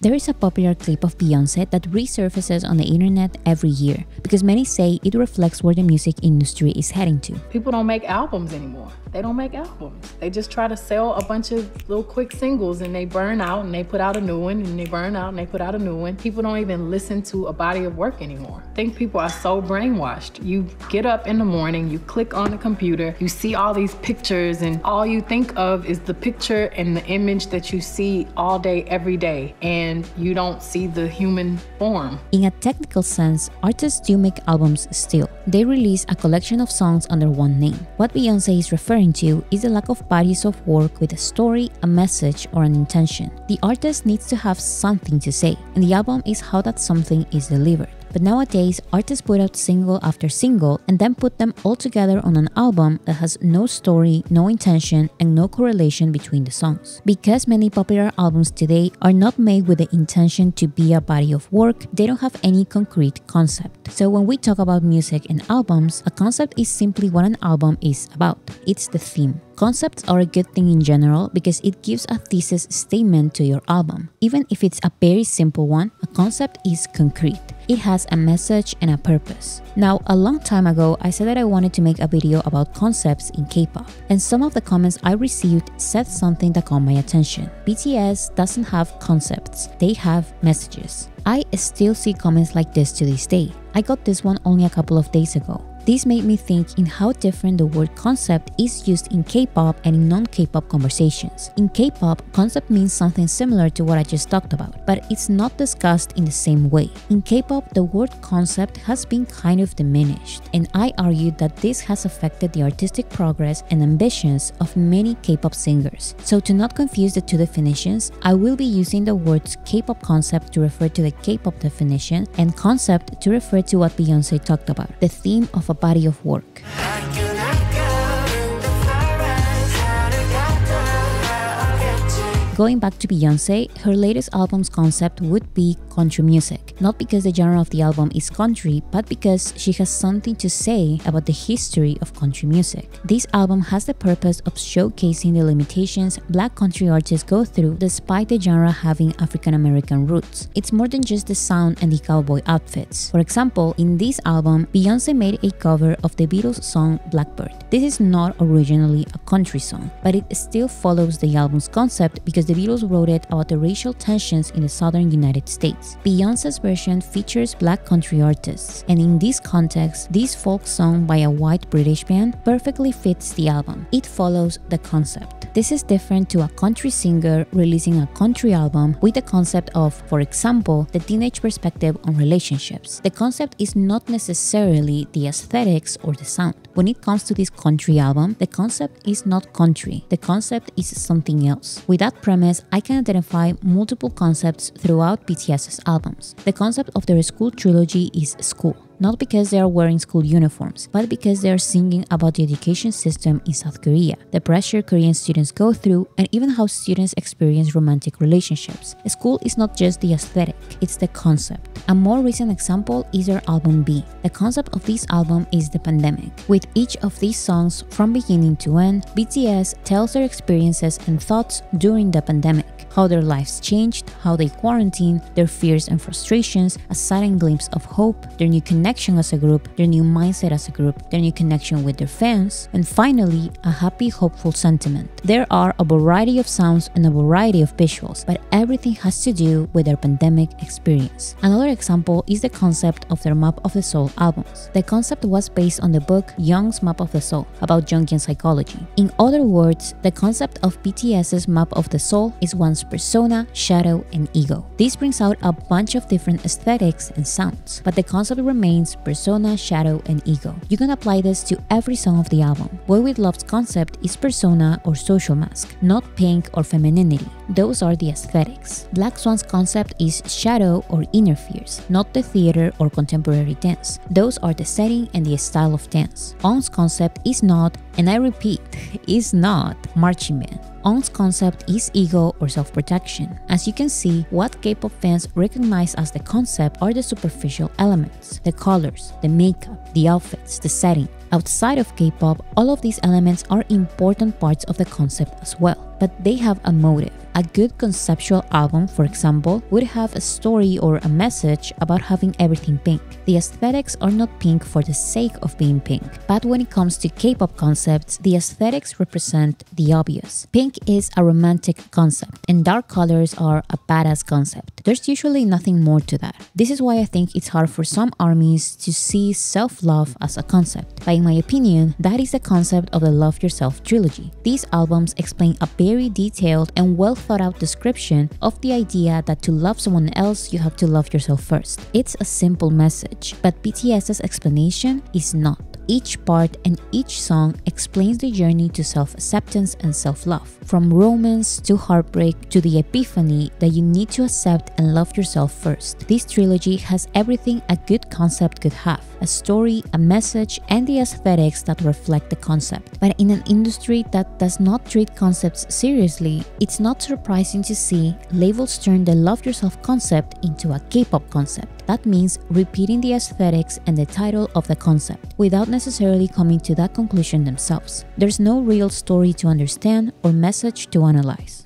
There is a popular clip of Beyoncé that resurfaces on the internet every year because many say it reflects where the music industry is heading to. People don't make albums anymore. They don't make albums. They just try to sell a bunch of little quick singles and they burn out and they put out a new one and they burn out and they put out a new one. People don't even listen to a body of work anymore. I think people are so brainwashed. You get up in the morning, you click on the computer, you see all these pictures and all you think of is the picture and the image that you see all day, every day, and you don't see the human form. In a technical sense, artists do make albums still. They release a collection of songs under one name. What Beyoncé is referring to is the lack of bodies of work with a story, a message, or an intention. The artist needs to have something to say, and the album is how that something is delivered. But nowadays, artists put out single after single and then put them all together on an album that has no story, no intention, and no correlation between the songs. Because many popular albums today are not made with the intention to be a body of work, they don't have any concrete concept. So when we talk about music and albums, a concept is simply what an album is about. It's the theme. Concepts are a good thing in general because it gives a thesis statement to your album. Even if it's a very simple one, a concept is concrete. It has a message and a purpose. Now, a long time ago, I said that I wanted to make a video about concepts in K-pop, and some of the comments I received said something that caught my attention. BTS doesn't have concepts, they have messages. I still see comments like this to this day. I got this one only a couple of days ago. This made me think in how different the word concept is used in K-pop and in non-K-pop conversations. In K-pop, concept means something similar to what I just talked about, but it's not discussed in the same way. In K-pop, the word concept has been kind of diminished, and I argued that this has affected the artistic progress and ambitions of many K-pop singers. So to not confuse the two definitions, I will be using the words K-pop concept to refer to the K-pop definition and concept to refer to what Beyoncé talked about, the theme of a body of work. Going back to Beyoncé, her latest album's concept would be country music. Not because the genre of the album is country, but because she has something to say about the history of country music. This album has the purpose of showcasing the limitations Black country artists go through despite the genre having African American roots. It's more than just the sound and the cowboy outfits. For example, in this album, Beyoncé made a cover of the Beatles song Blackbird. This is not originally a country song, but it still follows the album's concept because the Beatles wrote it about the racial tensions in the southern United States. Beyoncé's version features Black country artists, and in this context, this folk song by a white British band perfectly fits the album. It follows the concept. This is different to a country singer releasing a country album with the concept of, for example, the teenage perspective on relationships. The concept is not necessarily the aesthetics or the sound. When it comes to this country album, the concept is not country. The concept is something else. With that premise, I can identify multiple concepts throughout BTS's albums. The concept of their school trilogy is school. Not because they are wearing school uniforms, but because they are singing about the education system in South Korea, the pressure Korean students go through, and even how students experience romantic relationships. School is not just the aesthetic, it's the concept. A more recent example is their album B. The concept of this album is the pandemic. With each of these songs, from beginning to end, BTS tells their experiences and thoughts during the pandemic. How their lives changed, how they quarantined, their fears and frustrations, a sudden glimpse of hope, their new connection as a group, their new mindset as a group, their new connection with their fans, and finally, a happy, hopeful sentiment. There are a variety of sounds and a variety of visuals, but everything has to do with their pandemic experience. Another example is the concept of their Map of the Soul albums. The concept was based on the book Jung's Map of the Soul, about Jungian psychology. In other words, the concept of BTS's Map of the Soul is one's persona, shadow, and ego. This brings out a bunch of different aesthetics and sounds, but the concept remains persona, shadow, and ego. You can apply this to every song of the album. Boy With Love's concept is persona or social mask, not pink or femininity. Those are the aesthetics. Black Swan's concept is shadow or inner fears, not the theater or contemporary dance. Those are the setting and the style of dance. On's concept is not, and I repeat, is not marching band. On's concept is ego or self-protection. As you can see, what K-pop fans recognize as the concept are the superficial elements, the colors, the makeup, the outfits, the setting. Outside of K-pop, all of these elements are important parts of the concept as well, but they have a motive, a good conceptual album, for example, would have a story or a message about having everything pink. The aesthetics are not pink for the sake of being pink, but when it comes to K-pop concepts, the aesthetics represent the obvious. Pink is a romantic concept, and dark colors are a badass concept. There's usually nothing more to that. This is why I think it's hard for some armies to see self-love as a concept. But in my opinion, that is the concept of the Love Yourself trilogy. These albums explain a very detailed and well thought out description of the idea that to love someone else, you have to love yourself first. It's a simple message, but BTS's explanation is not. Each part and each song explains the journey to self-acceptance and self-love. From romance to heartbreak to the epiphany that you need to accept and love yourself first. This trilogy has everything a good concept could have. A story, a message, and the aesthetics that reflect the concept. But in an industry that does not treat concepts seriously, it's not surprising to see labels turn the Love Yourself concept into a K-pop concept. That means repeating the aesthetics and the title of the concept, without necessarily coming to that conclusion themselves. There's no real story to understand or message to analyze.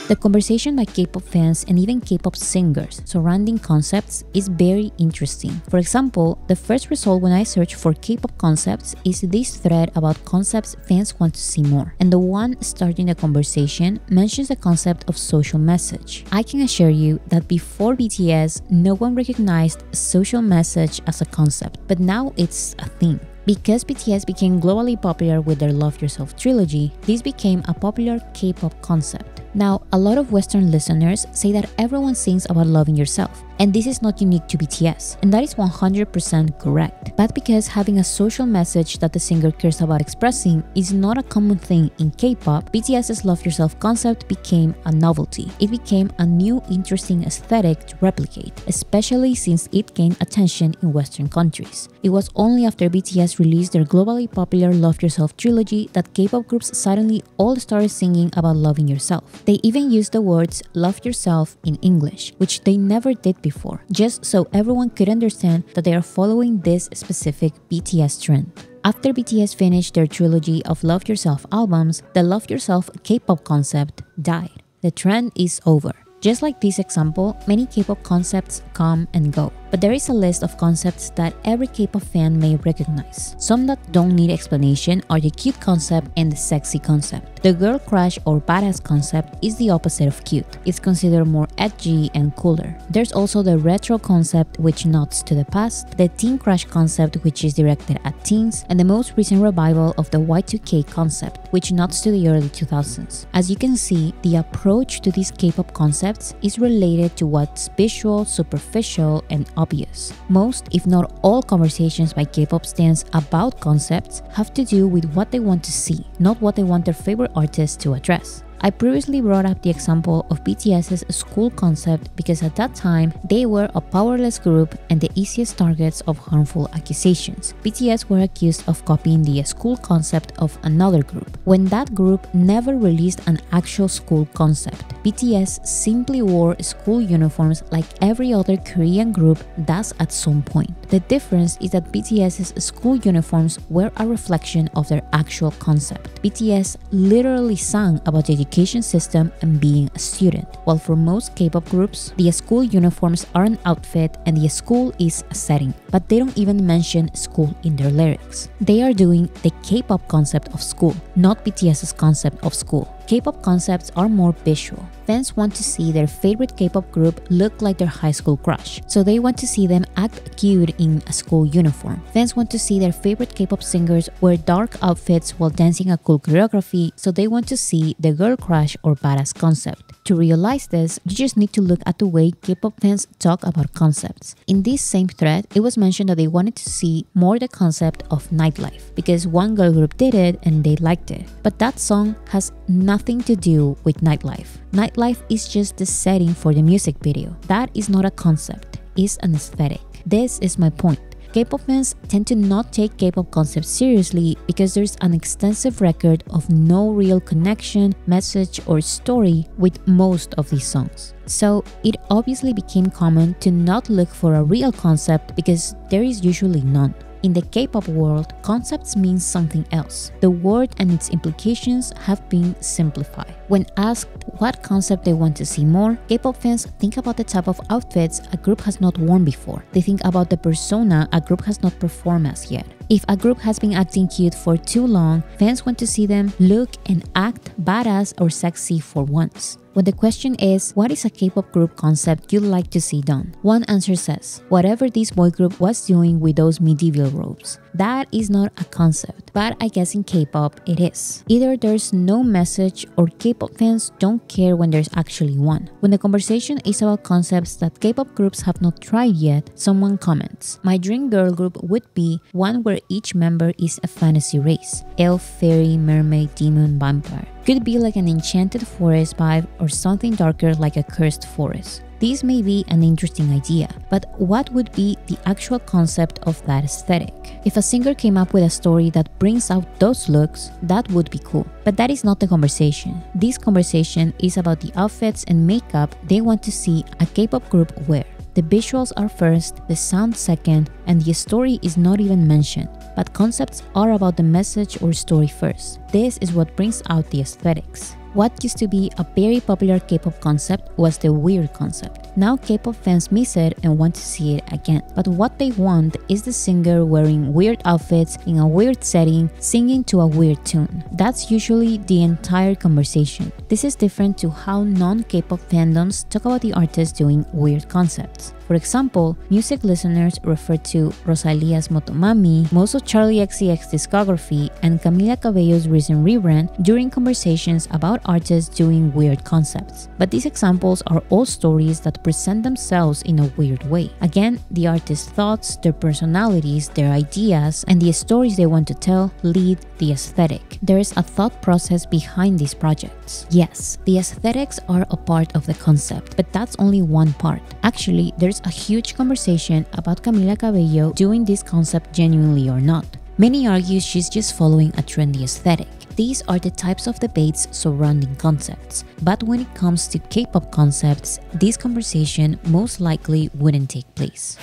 The conversation by K-pop fans and even K-pop singers surrounding concepts is very interesting. For example, the first result when I search for K-pop concepts is this thread about concepts fans want to see more. And the one starting the conversation mentions the concept of social message. I can assure you that before BTS, no one recognized social message as a concept, but now it's a thing. Because BTS became globally popular with their Love Yourself trilogy, this became a popular K-pop concept. Now, a lot of Western listeners say that everyone sings about loving yourself, and this is not unique to BTS, and that is 100% correct. But because having a social message that the singer cares about expressing is not a common thing in K-pop, BTS's Love Yourself concept became a novelty. It became a new interesting aesthetic to replicate, especially since it gained attention in Western countries. It was only after BTS released their globally popular Love Yourself trilogy that K-pop groups suddenly all started singing about loving yourself. They even used the words love yourself in English, which they never did before, just so everyone could understand that they are following this specific BTS trend. After BTS finished their trilogy of Love Yourself albums, the Love Yourself K-pop concept died. The trend is over. Just like this example, many K-pop concepts come and go. But there is a list of concepts that every K-pop fan may recognize. Some that don't need explanation are the cute concept and the sexy concept. The girl crush or badass concept is the opposite of cute. It's considered more edgy and cooler. There's also the retro concept, which nods to the past, the teen crush concept, which is directed at teens, and the most recent revival of the Y2K concept, which nods to the early 2000s. As you can see, the approach to these K-pop concepts is related to what's visual, superficial, and obvious. Most, if not all, conversations by K-pop stans about concepts have to do with what they want to see, not what they want their favorite artists to address. I previously brought up the example of BTS's school concept because at that time, they were a powerless group and the easiest targets of harmful accusations. BTS were accused of copying the school concept of another group, when that group never released an actual school concept. BTS simply wore school uniforms like every other Korean group does at some point. The difference is that BTS's school uniforms were a reflection of their actual concept. BTS literally sang about the education system and being a student, while for most K-pop groups, the school uniforms are an outfit and the school is a setting, but they don't even mention school in their lyrics. They are doing the K-pop concept of school, not BTS's concept of school. K-pop concepts are more visual. Fans want to see their favorite K-pop group look like their high school crush, so they want to see them act cute in a school uniform. Fans want to see their favorite K-pop singers wear dark outfits while dancing a cool choreography, so they want to see the girl crush or badass concept. To realize this, you just need to look at the way K-pop fans talk about concepts. In this same thread, it was mentioned that they wanted to see more the concept of nightlife, because one girl group did it and they liked it. But that song has nothing to do with nightlife. Nightlife is just the setting for the music video. That is not a concept, it's an aesthetic. This is my point. K-pop fans tend to not take K-pop concepts seriously because there's an extensive record of no real connection, message, or story with most of these songs. So it obviously became common to not look for a real concept because there is usually none. In the K-pop world, concepts mean something else. The word and its implications have been simplified. When asked what concept they want to see more, K-pop fans think about the type of outfits a group has not worn before. They think about the persona a group has not performed as yet. If a group has been acting cute for too long, fans want to see them look and act badass or sexy for once. When the question is, what is a K-pop group concept you'd like to see done? One answer says, whatever this boy group was doing with those medieval robes. That is not a concept, but I guess in K-pop it is. Either there's no message or K-pop fans don't care when there's actually one. When the conversation is about concepts that K-pop groups have not tried yet, someone comments, my dream girl group would be one where each member is a fantasy race. Elf, fairy, mermaid, demon, vampire. Could be like an enchanted forest vibe or something darker like a cursed forest. This may be an interesting idea, but what would be the actual concept of that aesthetic? If a singer came up with a story that brings out those looks, that would be cool. But that is not the conversation. This conversation is about the outfits and makeup they want to see a K-pop group wear. The visuals are first, the sound second, and the story is not even mentioned. But concepts are about the message or story first. This is what brings out the aesthetics. What used to be a very popular K-pop concept was the weird concept. Now K-pop fans miss it and want to see it again. But what they want is the singer wearing weird outfits in a weird setting, singing to a weird tune. That's usually the entire conversation. This is different to how non-K-pop fandoms talk about the artist doing weird concepts. For example, music listeners refer to Rosalia's Motomami, most of Charli XCX discography, and Camila Cabello's recent rebrand during conversations about artists doing weird concepts. But these examples are all stories that present themselves in a weird way. Again, the artist's thoughts, their personalities, their ideas, and the stories they want to tell lead the aesthetic. There is a thought process behind these projects. Yes, the aesthetics are a part of the concept, but that's only one part. Actually, there's a huge conversation about Camila Cabello doing this concept genuinely or not. Many argue she's just following a trendy aesthetic. These are the types of debates surrounding concepts. But when it comes to K-pop concepts, this conversation most likely wouldn't take place.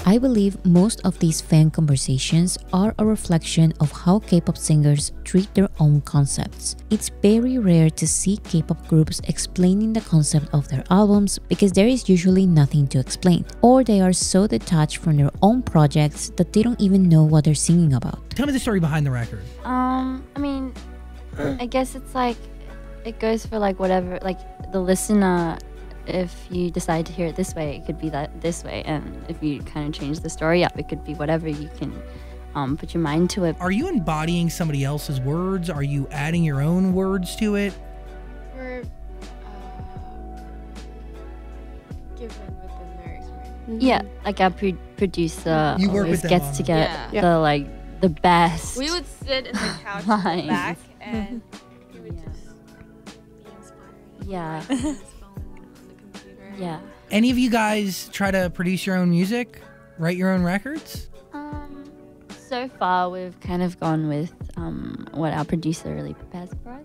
I believe most of these fan conversations are a reflection of how K-pop singers treat their own concepts. It's very rare to see K-pop groups explaining the concept of their albums because there is usually nothing to explain, or they are so detached from their own projects that they don't even know what they're singing about. Tell me the story behind the record. I mean, I guess it's like, it goes for like whatever, like the listener. If you decide to hear it this way, it could be that this way, and if you kind of change the story up, it could be whatever you can put your mind to it. Are you embodying somebody else's words? Are you adding your own words to it? We're given with the lyrics, right? Yeah, like our producer You work always with them gets on to it. get the best. We would sit in the couch in Lines. the back and we would just be inspired. Yeah. On his phone, on the computer. Yeah. Any of you guys try to produce your own music? Write your own records? So far, we've kind of gone with what our producer really prepares for us.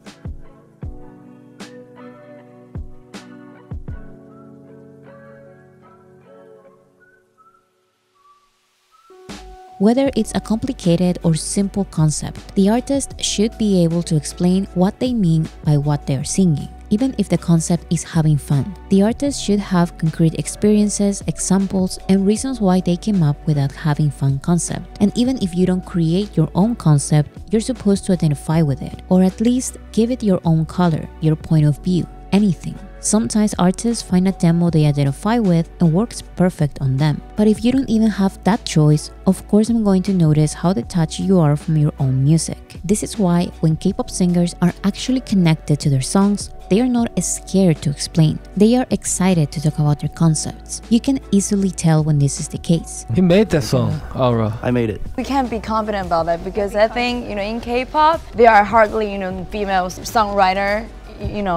Whether it's a complicated or simple concept, the artist should be able to explain what they mean by what they are singing. Even if the concept is having fun, the artist should have concrete experiences, examples, and reasons why they came up with that having fun concept. And even if you don't create your own concept, you're supposed to identify with it, or at least give it your own color, your point of view, anything. Sometimes artists find a demo they identify with and works perfect on them. But if you don't even have that choice, of course I'm going to notice how detached you are from your own music. This is why when K-pop singers are actually connected to their songs, they are not scared to explain. They are excited to talk about their concepts. You can easily tell when this is the case. He made that song, Aura. I made it. We can't be confident about that because I think, in K-pop, there are hardly, female songwriter.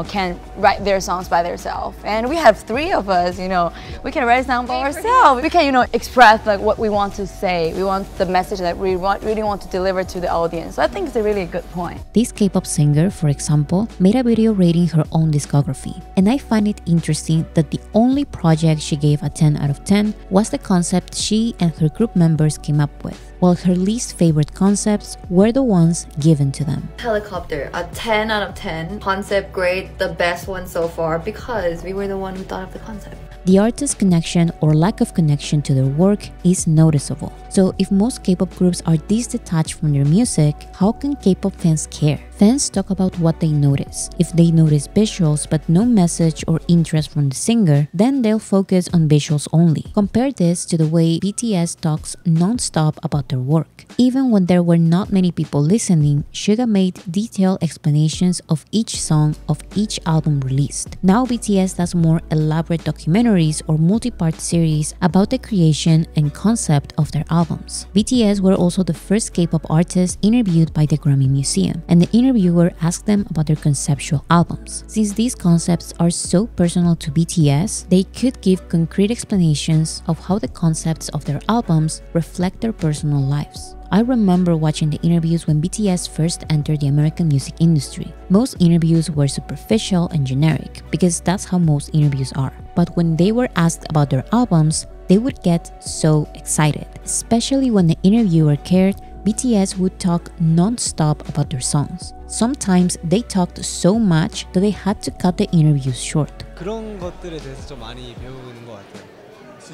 can write their songs by themselves. And we have 3 of us, we can write songs by ourselves. We can, express like what we want to say. We want the message that we really want to deliver to the audience. So I think it's a really good point. This K-pop singer, for example, made a video rating her own discography. And I find it interesting that the only project she gave a 10 out of 10 was the concept she and her group members came up with, while her least favorite concepts were the ones given to them. Helicopter, a 10 out of 10. Concept great, the best one so far because we were the one who thought of the concept. The artist's connection or lack of connection to their work is noticeable. So if most K-pop groups are this detached from their music, how can K-pop fans care? Fans talk about what they notice. If they notice visuals but no message or interest from the singer, then they'll focus on visuals only. Compare this to the way BTS talks non-stop about their work. Even when there were not many people listening, Suga made detailed explanations of each song of each album released. Now BTS does more elaborate documentaries or multi-part series about the creation and concept of their albums. BTS were also the first K-pop artists interviewed by the Grammy Museum, and the interviewer asked them about their conceptual albums. Since these concepts are so personal to BTS, they could give concrete explanations of how the concepts of their albums reflect their personal lives. I remember watching the interviews when BTS first entered the American music industry. Most interviews were superficial and generic, because that's how most interviews are. But when they were asked about their albums, they would get so excited. Especially when the interviewer cared, BTS would talk non-stop about their songs. Sometimes they talked so much that they had to cut the interviews short. 그런 것들에 대해서 좀 많이 배우는 것 같아요.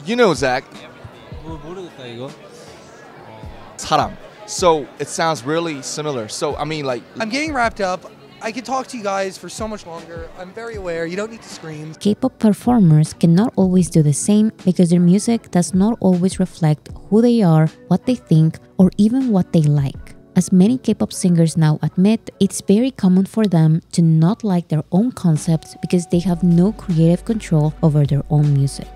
You know Zach. 모르겠다 이거. 사람. So it sounds really similar. So I mean, like, I'm getting wrapped up. I could talk to you guys for so much longer. I'm very aware. You don't need to scream. K-pop performers cannot always do the same because their music does not always reflect who they are, what they think, or even what they like. As many K-pop singers now admit, it's very common for them to not like their own concepts because they have no creative control over their own music.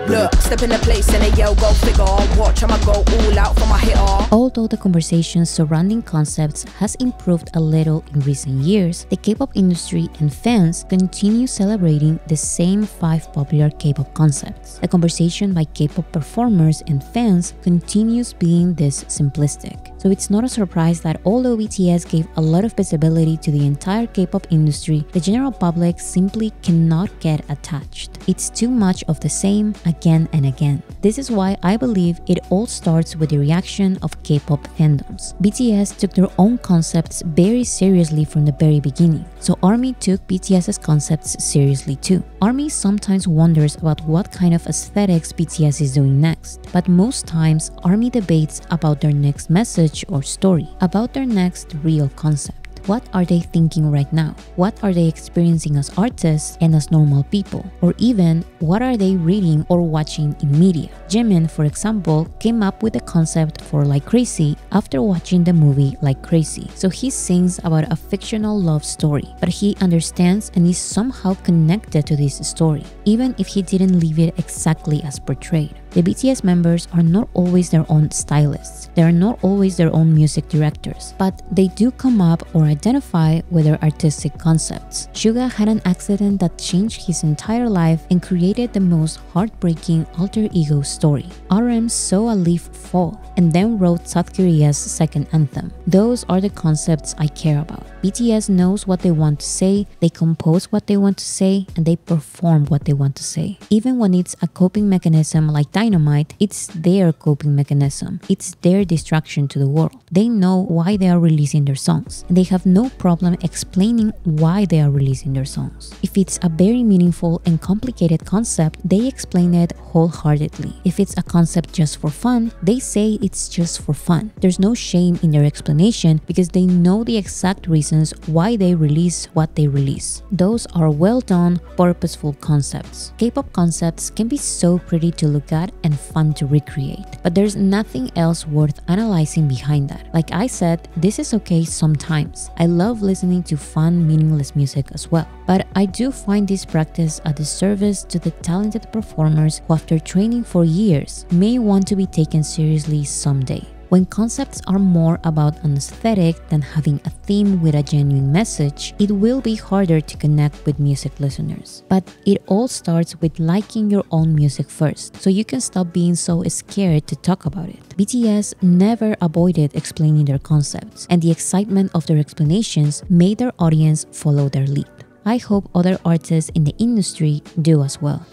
Look, step in the place and they yell, go figure. Watch, I'ma go all out for my hitter. Although the conversation surrounding concepts has improved a little in recent years, the K-pop industry and fans continue celebrating the same 5 popular K-pop concepts. The conversation by K-pop performers and fans continues being this simplistic. So it's not a surprise that although BTS gave a lot of visibility to the entire K-pop industry, the general public simply cannot get attached. It's too much of the same again and again. This is why I believe it all starts with the reaction of K-pop fandoms. BTS took their own concepts very seriously from the very beginning, so ARMY took BTS's concepts seriously too. ARMY sometimes wonders about what kind of aesthetics BTS is doing next, but most times ARMY debates about their next message or story, about their next real concept. What are they thinking right now? What are they experiencing as artists and as normal people? Or even, what are they reading or watching in media? Jimin, for example, came up with the concept for Like Crazy after watching the movie Like Crazy. So he sings about a fictional love story, but he understands and is somehow connected to this story, even if he didn't live it exactly as portrayed. The BTS members are not always their own stylists. They are not always their own music directors, but they do come up or identify with their artistic concepts. Suga had an accident that changed his entire life and created the most heartbreaking alter ego story. RM saw a leaf fall and then wrote South Korea's second anthem. Those are the concepts I care about. BTS knows what they want to say, they compose what they want to say, and they perform what they want to say. Even when it's a coping mechanism like Dynamite, it's their coping mechanism. It's their distraction to the world. They know why they are releasing their songs, and they have no problem explaining why they are releasing their songs. If it's a very meaningful and complicated concept, they explain it wholeheartedly. If it's a concept just for fun, they say it's just for fun. There's no shame in their explanation because they know the exact reasons why they release what they release. Those are well done, purposeful concepts. K-pop concepts can be so pretty to look at and fun to recreate, but there's nothing else worth analyzing behind that. Like I said, this is okay sometimes. I love listening to fun, meaningless music as well. But I do find this practice a disservice to the talented performers who, after training for years, may want to be taken seriously someday. When concepts are more about an aesthetic than having a theme with a genuine message, it will be harder to connect with music listeners. But it all starts with liking your own music first, so you can stop being so scared to talk about it. BTS never avoided explaining their concepts, and the excitement of their explanations made their audience follow their lead. I hope other artists in the industry do as well.